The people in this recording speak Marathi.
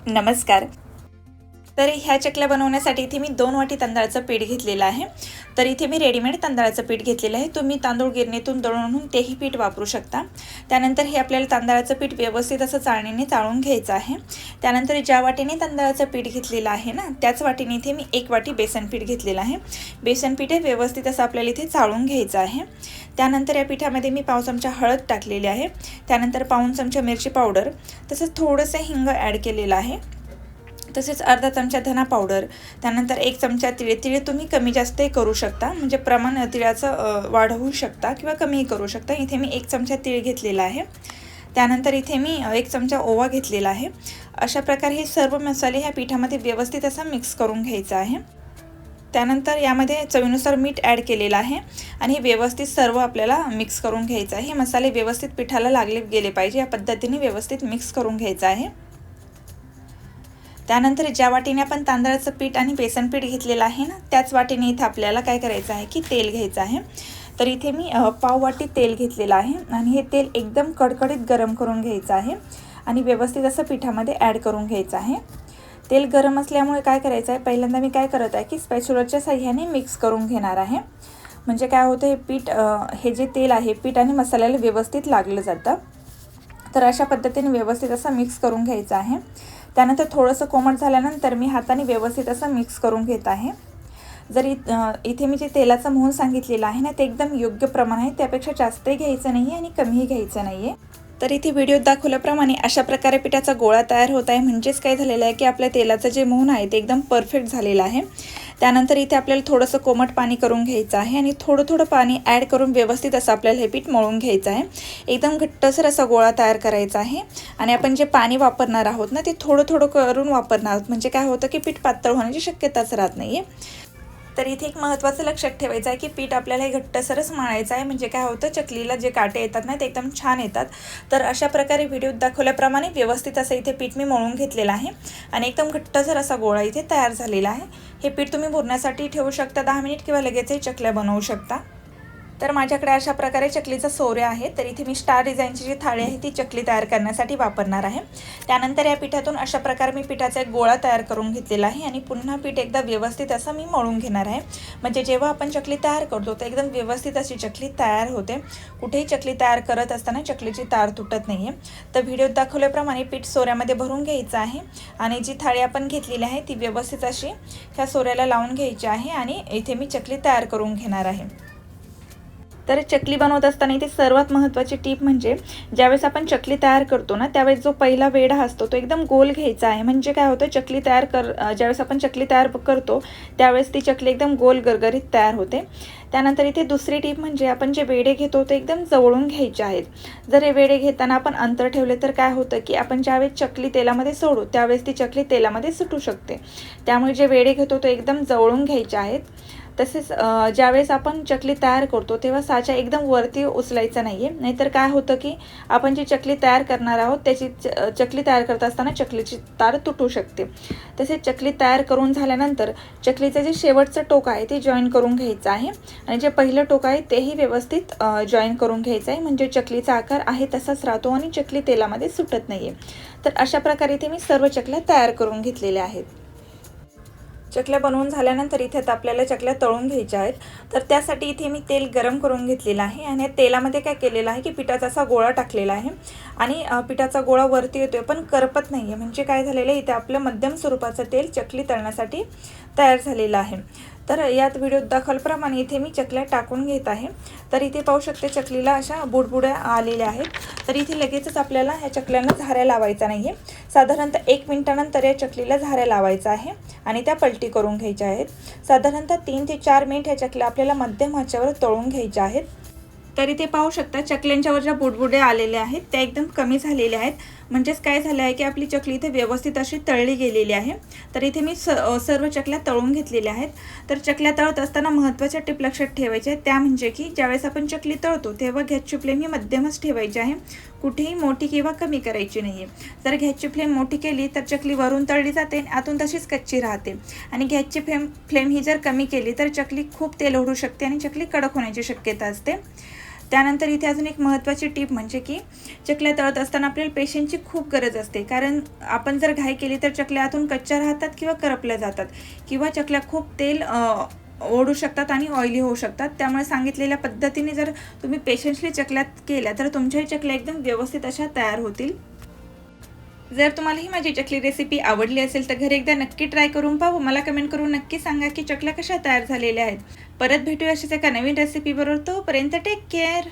नमस्कार। तर ह्या चकल्या बनवण्यासाठी इथे मी 2 वाटी तांदळाचं पीठ घेतलेलं आहे। तर इथे मी रेडीमेड तांदळाचं पीठ घेतलेलं आहे। तुम्ही तांदूळ गिरणीतून दळून आणून तेही पीठ वापरू शकता। त्यानंतर हे आपल्याला तांदळाचं पीठ व्यवस्थित असं चाळणीने चाळून घ्यायचं आहे। त्यानंतर ज्या वाटीने तांदळाचं पीठ घेतलेलं आहे ना, त्याच वाटीने इथे मी 1 वाटी बेसन पीठ घेतलेलं आहे। बेसन पीठ हे व्यवस्थित असं आपल्याला इथे चाळून घ्यायचं आहे। त्यानंतर या पिठामध्ये मी पाव चमचा हळद टाकलेली आहे। त्यानंतर पाऊण चमचा मिरची पावडर, तसंच थोडंसं हिंग ॲड केलेलं आहे। तसेच अर्धा चमचा धना पावडर, त्यानंतर 1 चमचा तिळ। तिळ तुम्ही कमी जास्तही करू शकता, म्हणजे प्रमाण तिळाचं वाढवू शकता किंवा कमीही करू शकता। इथे मी 1 चमचा तीळ घेतलेला आहे। त्यानंतर इथे मी 1 चमचा ओवा घेतलेला आहे। अशा प्रकारे हे सर्व मसाले ह्या पिठामध्ये व्यवस्थित असं मिक्स करून घ्यायचं आहे। त्यानंतर यामध्ये चवीनुसार मीठ ॲड केलेलं आहे आणि हे व्यवस्थित सर्व आपल्याला मिक्स करून घ्यायचं आहे। हे मसाले व्यवस्थित पिठाला लागले गेले पाहिजे, या पद्धतीने व्यवस्थित मिक्स करून घ्यायचं आहे। त्यानंतर ज्या वाटीने आपण तांदळाचं पीठ आणि बेसन पीठ घेतलेलं आहे ना, त्याच वाटीने इथे आपल्याला काय करायचं आहे की तेल घ्यायचं आहे। तर इथे मी पाव वाटी तेल घेतलेलं आहे आणि हे तेल एकदम कडकडीत गरम करून घ्यायचं आहे आणि व्यवस्थित असं पिठामध्ये ॲड करून घ्यायचं आहे। तेल गरम असल्यामुळे काय करायचं आहे, पहिल्यांदा मी काय करत आहे की स्पॅच्युलाच्या साहाय्याने मिक्स करून घेणार आहे। म्हणजे काय होतं, हे पीठ हे जे तेल आहे पीठ आणि मसाल्याला व्यवस्थित लागलं जातं। तर अशा पद्धतीने व्यवस्थित असं मिक्स करून घ्यायचं आहे। त्यानंतर थोडंसं कोमट झाल्यानंतर मी हाताने व्यवस्थित असं मिक्स करून घेत आहे। जरी इथे मी जे तेलाचं मोहन सांगितलेलं आहे ना, ते एकदम योग्य प्रमाण आहे, त्यापेक्षा जास्तही घ्यायचं नाही आहे आणि कमीही घ्यायचं नाही आहे। तर इथे व्हिडिओत दाखवल्याप्रमाणे अशा प्रकारे पिठाचा गोळा तयार होत आहे। म्हणजेच काय झालेलं आहे की आपल्या तेलाचं जे मोहन आहे ते एकदम परफेक्ट झालेलं आहे। त्यानंतर इथे आपल्याला थोडंसं कोमट पाणी करून घ्यायचं आहे आणि थोडं थोडं पाणी ॲड करून व्यवस्थित असं आपल्याला हे पीठ मळून घ्यायचं आहे। एकदम घट्टसर असा गोळा तयार करायचा आहे आणि आपण जे पाणी वापरणार आहोत ना, ते थोडं थोडं करून वापरणार आहोत। म्हणजे काय होतं की पीठ पातळ होण्याची शक्यताच राहत नाही आहे। तर इथे एक महत्त्वाचं लक्षात ठेवायचं आहे की पीठ आपल्याला हे घट्टसरच मळायचं आहे। म्हणजे काय होतं, चकलीला जे काटे येतात ना ते एकदम छान येतात। तर अशा प्रकारे व्हिडिओत दाखवल्याप्रमाणे व्यवस्थित असं इथे पीठ मी मळून घेतलेलं आहे आणि एकदम घट्टसर असा गोळा इथे तयार झालेला आहे। हे पीठ तुम्ही मुरण्यासाठी ठेवू शकता 10 मिनिट किंवा लगेचही चकल्या बनवू शकता। तर माझ्याकडे अशा प्रकारे चकलीचा सोऱ्या आहे। तर इथे मी स्टार डिझाईनची जी थाळी आहे ती चकली तयार करण्यासाठी वापरणार आहे। त्यानंतर या पिठातून अशा प्रकारे मी पिठाचा एक गोळा तयार करून घेतलेला आहे आणि पुन्हा पीठ एकदा व्यवस्थित असं मी मळून घेणार आहे। म्हणजे जेव्हा आपण चकली तयार करतो तर एकदम व्यवस्थित अशी चकली तयार होते। कुठेही चकली तयार करत असताना चकलीची तार तुटत नाही आहे। तर व्हिडिओत दाखवल्याप्रमाणे पीठ सोऱ्यामध्ये भरून घ्यायचं आहे आणि जी थाळी आपण घेतलेली आहे ती व्यवस्थित अशी ह्या सोऱ्याला लावून घ्यायची आहे आणि इथे मी चकली तयार करून घेणार आहे। तर चकली बनवत असताना इथे सर्वात महत्त्वाची टीप म्हणजे ज्यावेळेस आपण चकली तयार करतो ना, त्यावेळेस जो पहिला वेढा असतो तो एकदम गोल घ्यायचा आहे। म्हणजे काय होतं, ज्यावेळेस आपण चकली तयार करतो त्यावेळेस ती चकली एकदम गोल गरगरीत तयार होते। त्यानंतर इथे दुसरी टीप म्हणजे आपण जे वेढे घेतो ते एकदम जवळून घ्यायचे आहेत। जर हे वेढे घेताना आपण अंतर ठेवले तर काय होतं की आपण ज्यावेळेस चकली तेलामध्ये सोडू त्यावेळेस ती चकली तेलामध्ये सुटू शकते। त्यामुळे जे वेढे घेतो ते एकदम जवळून घ्यायचे आहेत। तसेच ज्यावेळेस आपण चकली तयार करतो तेव्हा साचा एकदम वरती उचलायचा नाही आहे, नाहीतर काय होतं की आपण जी चकली तयार करणार आहोत त्याची चकली तयार करत असताना चकलीची तार तुटू शकते। तसेच चकली तयार करून झाल्यानंतर चकलीचं जे शेवटचं टोक आहे ते जॉईन करून घ्यायचं आहे आणि जे पहिलं टोक आहे तेही व्यवस्थित जॉईन करून घ्यायचं आहे। म्हणजे चकलीचा आकार आहे तसाच राहतो आणि चकली तेलामध्ये सुटत नाही आहे। तर अशा प्रकारे इथे मी सर्व चकल्या तयार करून घेतलेल्या आहेत। चकल्या बनवून झाल्यानंतर इथे आपल्याला चकल्या तळून घ्यायच्या आहेत। तर त्यासाठी इथे मी तेल गरम करून घेतलेलं आहे आणि या तेलामध्ये काय केलेलं आहे की पिठाचा असा गोळा टाकलेला आहे आणि पिठाचा गोळा वरती येतोय पण करपत नाही आहे। म्हणजे काय झालेलं आहे, इथे आपलं मध्यम स्वरूपाचं तेल चकली तळण्यासाठी तयार झालेलं आहे। तर यात व्हिडिओत दाखवल्याप्रमाणे इथे मी चकल्या टाकून घेत आहे। तर इथे पाहू शकते चकलीला अशा बुडबुड्या आलेल्या आहेत। तर इथे लगेचच आपल्याला ह्या चकल्यांना झाऱ्या लावायचा नाही आहे। साधारणतः 1 मिनिटानंतर या चकलीला झाऱ्या लावायचा आहे आणि त्या पलटी करून घ्यायच्या आहेत। साधारणतः 3 ते 4 मिनिट ह्या चकल्या आपल्याला मध्यम आचेवर तळून घ्यायच्या आहेत। तर इथे पाहू शकता चकल्यांच्यावर ज्या बुडबुडे आलेले आहेत त्या एकदम कमी झालेल्या आहेत। म्हणजेच काय झालं आहे की आपली चकली इथे व्यवस्थित अशी तळली गेलेली आहे। तर इथे मी सर्व चकल्या तळून घेतलेल्या आहेत। तर चकल्या तळत असताना महत्त्वाच्या टिप लक्षात ठेवायच्या आहेत, त्या म्हणजे की ज्यावेळेस आपण चकली तळतो तेव्हा गॅसची फ्लेम ही मध्यमच ठेवायची आहे। कुठेही मोठी किंवा कमी करायची नाही आहे। जर गॅसची फ्लेम मोठी केली तर चकली वरून तळली जाते आणि आतून तशीच कच्ची राहते आणि गॅसची फ्लेम ही जर कमी केली तर चकली खूप तेल ओढू शकते आणि चकली कडक होण्याची शक्यता असते। त्यानंतर इथे अजून एक महत्त्वाची टीप म्हणजे की चकल्या तळत असताना आपल्याला पेशन्सची खूप गरज असते, कारण आपण जर घाई केली तर चकल्या आतून कच्च्या राहतात किंवा करपल्या जातात किंवा चकल्या खूप तेल ओढू शकतात आणि ऑइली होऊ शकतात. त्यामुळे सांगितलेल्या पद्धतीने जर तुम्ही पेशन्सली चकल्या केल्या तर तुमच्याही चकल्या एकदम व्यवस्थित अशा तयार होतील. जर तुम्हाला ही माझी चकली रेसिपी आवडली असेल तर घरी एकदा नक्की ट्राय करून पाहू. मला कमेंट करून नक्की सांगा की चकल्या कशा तयार झालेल्या आहेत. परत भेटूया अशाच एका नवीन रेसिपी बरोबर. तोपर्यंत टेक केअर.